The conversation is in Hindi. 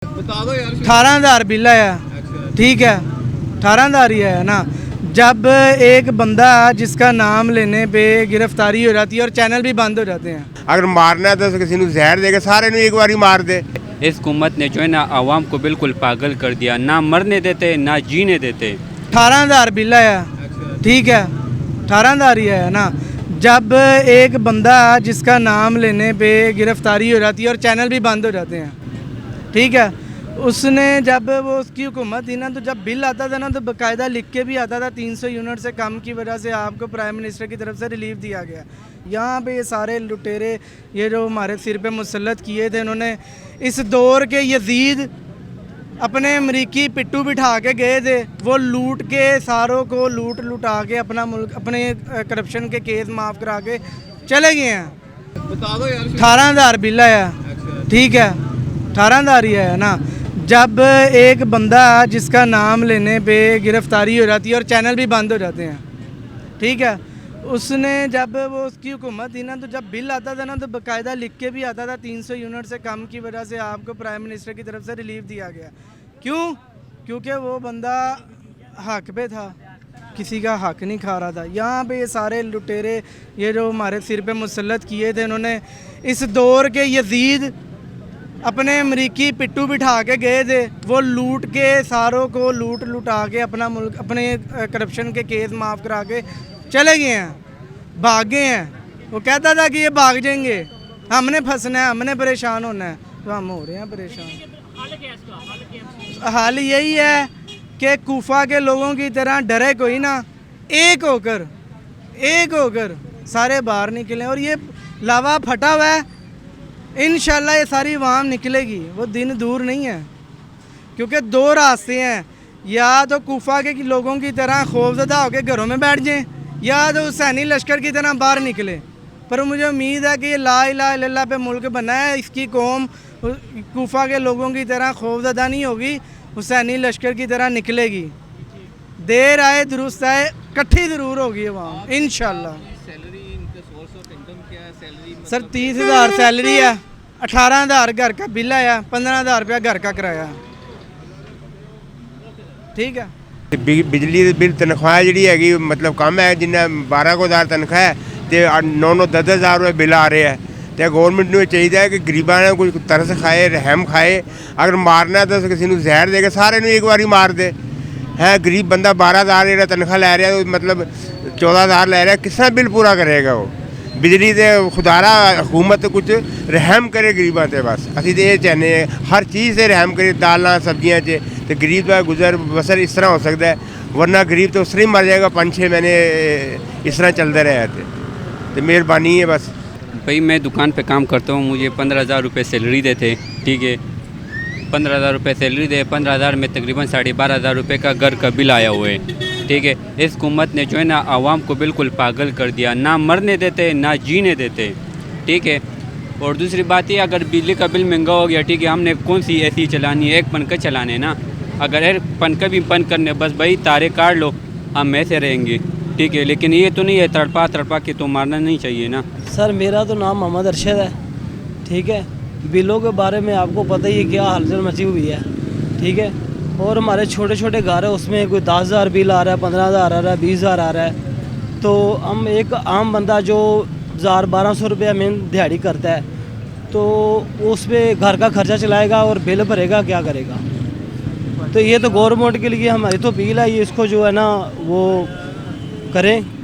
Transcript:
बता दो यार। 18,000 बिल आया। अच्छा। ठीक है, 18,000 ही है ना। जब एक बंदा जिसका नाम लेने पे गिरफ्तारी हो जाती है और चैनल भी बंद हो जाते हैं। अगर मारना है तो किसी को जहर देके सारे एक बार मार दे। इस हुकूमत ने जो है ना आवाम को बिल्कुल पागल कर दिया, ना मरने देते ना जीने देते। 18,000 बिल आया। अच्छा। ठीक है, 18,000 ही है ना। जब एक बंदा जिसका नाम लेने पे गिरफ्तारी हो जाती है और चैनल भी बंद हो जाते हैं। ठीक है, उसने जब वो उसकी हुकूमत थी ना, तो जब बिल आता था ना तो बाकायदा लिख के भी आता था 300 यूनिट से कम की वजह से आपको प्राइम मिनिस्टर की तरफ से रिलीफ दिया गया। यहाँ पे ये सारे लुटेरे ये जो हमारे सिर पे मुसल्लत किए थे, इन्होंने इस दौर के यजीद अपने अमरीकी पिट्टू बिठा के गए थे, वो लूट के सारों को लुटा के अपना मुल्क अपने करप्शन के केस माफ़ करा के चले गए हैं। बता दो यार। 18,000 बिल आया। अच्छा। ठीक है, 18,000 ही है ना। जब एक बंदा जिसका नाम लेने पे गिरफ्तारी हो जाती है और चैनल भी बंद हो जाते हैं। ठीक है, उसने जब वो उसकी हुकूमत थी ना, तो जब बिल आता था ना तो बाकायदा लिख के भी आता था 300 यूनिट से कम की वजह से आपको प्राइम मिनिस्टर की तरफ से रिलीफ दिया गया। क्यों? क्योंकि वो बंदा हक पे था, किसी का हक नहीं खा रहा था। यहाँ पे ये सारे लुटेरे ये जो हमारे सिर पे मुसल्लत किए थे, इन्होंने इस दौर के यजीद अपने अमरीकी पिट्टू बिठा के गए थे, वो लूट के सारों को लुटा के अपना मुल्क अपने करप्शन के केस माफ़ करा के चले गए हैं, भाग गए हैं। वो कहता था कि ये भाग जाएंगे, हमने फंसना है, हमने परेशान होना है, तो हम हो रहे हैं परेशान। हाल यही है कि कूफा के लोगों की तरह डरे कोई ना, एक होकर सारे बाहर निकले। और ये लावा फटा हुआ है, इंशाल्लाह ये सारी अवाम निकलेगी, वो दिन दूर नहीं है। क्योंकि दो रास्ते हैं, या तो कूफा के लोगों की तरह खौफजदा होकर घरों में बैठ जाएं, या तो हुसैनी लश्कर की तरह बाहर निकले। पर मुझे उम्मीद है कि ये ला इलाहा इल्लल्लाह पे मुल्क बना है, इसकी कौम कूफा के लोगों की तरह खौफजदा नहीं होगी, हुसैनी लश्कर की तरह निकलेगी। देर आए दुरुस्त आए, इकट्ठी ज़रूर होगी अवाम इंशाल्लाह। सर 30,000 सैलरी है, 18,000 घर का बिल आया, 15,000 रुपया घर का किराया। ठीक है, बिजली दे बिल तनख्वाह जी हैगी, मतलब कम है, जिन्हें 12,000 तनख्वाह है तो 9-9 10,000 रुपये बिल आ रहे हैं। तो गौरमेंट को चाहिए कि गरीबों ने कुछ तरस खाए, रहम खाए। अगर मारना है तो किसी को जहर देके सारे एक बार मार दे। है गरीब बंदा 12,000 तनख्वाह लै रहा है, मतलब 14,000 लै रहा है, किस तरह बिल पूरा करेगा वो? बिजली दे खुदारा हुकूमत कुछ रहम करे गरीबों से, बस असी तो ये चाहते हैं हर चीज़ से रहम करे, दालों सब्जियां च, तो गरीब का गुजर बसर इस तरह हो सकता है, वरना गरीब तो उस तरह ही मर जाएगा। 5-6 महीने इस तरह चलते रहे तो मेहरबानी है बस। भाई मैं दुकान पे काम करता हूँ, मुझे 15,000 रुपये सैलरी देते। ठीक है, 15,000 रुपये सैलरी दे, 15,000 में तकरीबन 12,500 रुपये का घर का बिल आया हुआ है। ठीक है, इस हुकूमत ने जो है ना आवाम को बिल्कुल पागल कर दिया, ना मरने देते ना जीने देते। ठीक है, और दूसरी बात ये, अगर बिजली का बिल महंगा हो गया, ठीक है, हमने कौन सी ऐसी चलानी है, एक पंखा चलाने ना। अगर एक पंखा भी बंद करने, बस भाई तारे काट लो, हम ऐसे रहेंगे। ठीक है, लेकिन ये तो नहीं है तड़पा के तो मारना नहीं चाहिए ना। सर मेरा तो नाम मोहम्मद अरशद है। ठीक है, बिलों के बारे में आपको पता ही है क्या हलचल मची हुई है। ठीक है, और हमारे छोटे छोटे घर है, उसमें कोई 10,000 बिल आ रहा है, 15,000 आ रहा है, 20,000 आ रहा है। तो हम एक आम बंदा जो 1,000-1,200 रुपया में दिहाड़ी करता है, तो उस पर घर का खर्चा चलाएगा और बिल भरेगा, क्या करेगा? तो ये तो गवर्नमेंट के लिए हमारी तो अपील है, ये इसको जो है ना वो करें।